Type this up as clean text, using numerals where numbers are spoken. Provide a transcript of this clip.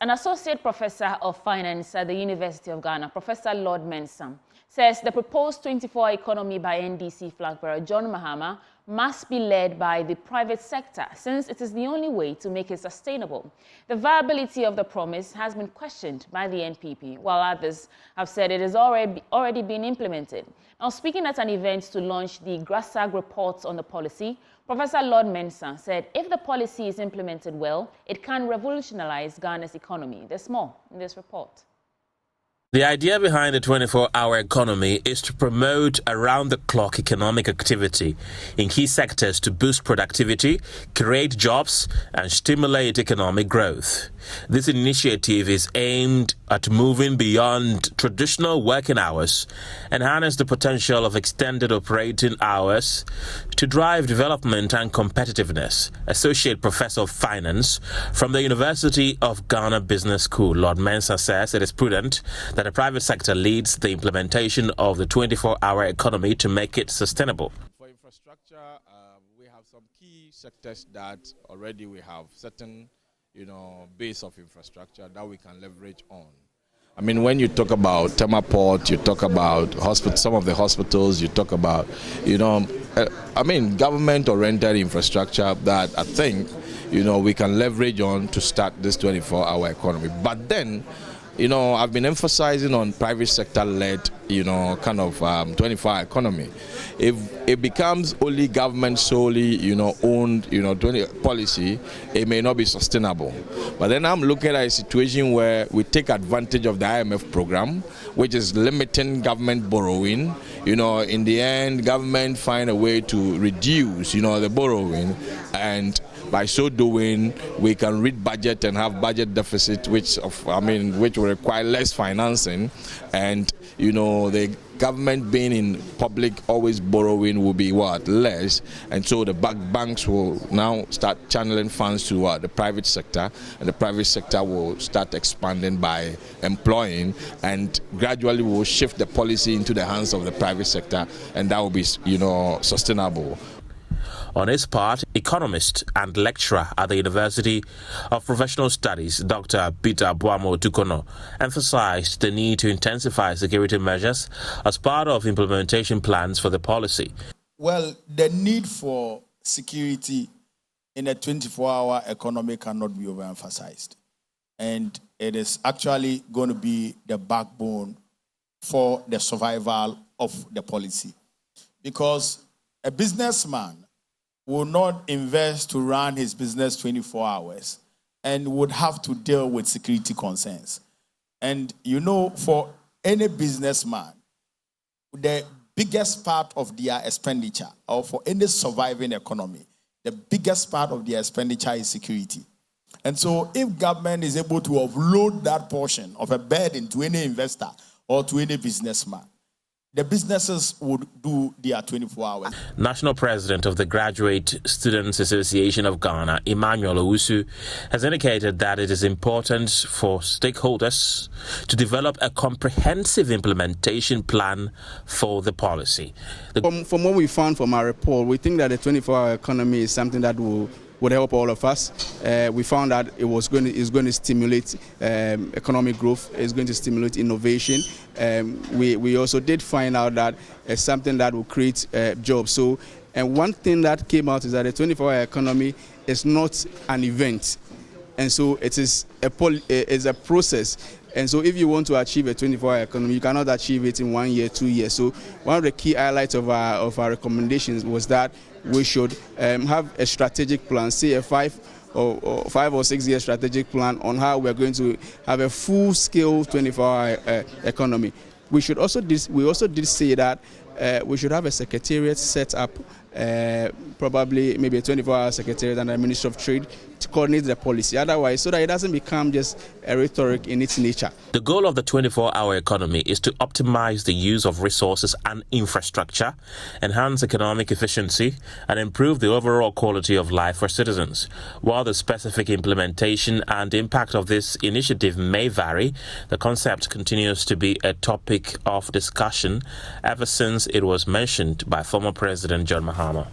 An associate professor of finance at the University of Ghana, Professor Lord Mensah, says the proposed 24-hour economy by NDC flag bearer John Mahama must be led by the private sector, since it is the only way to make it sustainable. The viability of the promise has been questioned by the NPP, while others have said it has already been implemented. Now, speaking at an event to launch the GRASAG reports on the policy, Professor Lord Mensah said if the policy is implemented well, it can revolutionize Ghana's economy. There's more in this report. The idea behind the 24-hour economy is to promote around-the-clock economic activity in key sectors to boost productivity, create jobs, and stimulate economic growth. This initiative is aimed at moving beyond traditional working hours and harness the potential of extended operating hours to drive development and competitiveness. Associate Professor of Finance from the University of Ghana Business School, Lord Mensah, says it is prudent that the private sector leads the implementation of the 24-hour economy to make it sustainable. For infrastructure, we have some key sectors that already we have certain, base of infrastructure that we can leverage on. I mean, when you talk about Temaport, you talk about some of the hospitals, you talk about, government-oriented infrastructure that I think, we can leverage on to start this 24-hour economy. But then, I've been emphasizing on private sector-led, 24-hour economy. If it becomes only government solely, owned, policy, it may not be sustainable. But then I'm looking at a situation where we take advantage of the IMF program, which is limiting government borrowing. In the end, government find a way to reduce, the borrowing, and by so doing, we can read budget and have budget deficit, which will require less financing, and the government being in public always borrowing will be less, and so the banks will now start channeling funds to the private sector, and the private sector will start expanding by employing, and gradually will shift the policy into the hands of the private sector, and that will be sustainable. On his part, economist and lecturer at the University of Professional Studies, Dr. Peter Boamo-Tukono, emphasized the need to intensify security measures as part of implementation plans for the policy. Well, the need for security in a 24-hour economy cannot be overemphasized. And it is actually going to be the backbone for the survival of the policy. Because a businessman will not invest to run his business 24 hours and would have to deal with security concerns. And for any businessman, the biggest part of their expenditure, or for any surviving economy, the biggest part of their expenditure is security. And so if government is able to offload that portion of a burden to any investor or to any businessman, the businesses would do their 24 hours. National President of the Graduate Students Association of Ghana, Emmanuel Owusu, has indicated that it is important for stakeholders to develop a comprehensive implementation plan for the policy. From what we found from our report, we think that the 24-hour economy is something that would help all of us. We found that it's going to stimulate economic growth. It's going to stimulate innovation. We also did find out that it's something that will create jobs. And one thing that came out is that the 24-hour economy is not an event, and so it is a process. And so if you want to achieve a 24-hour economy, you cannot achieve it in 1 year, 2 years. So one of the key highlights of our recommendations was that we should have a strategic plan, say a 5 or 6 year strategic plan on how we're going to have a full-scale 24-hour economy. We also did say that we should have a secretariat set up, probably maybe a 24-hour secretariat and a Ministry of Trade to coordinate the policy. Otherwise, so that it doesn't become just a rhetoric in its nature. The goal of the 24-hour economy is to optimize the use of resources and infrastructure, enhance economic efficiency, and improve the overall quality of life for citizens. While the specific implementation and impact of this initiative may vary, the concept continues to be a topic of discussion ever since it was mentioned by former President John Mahama.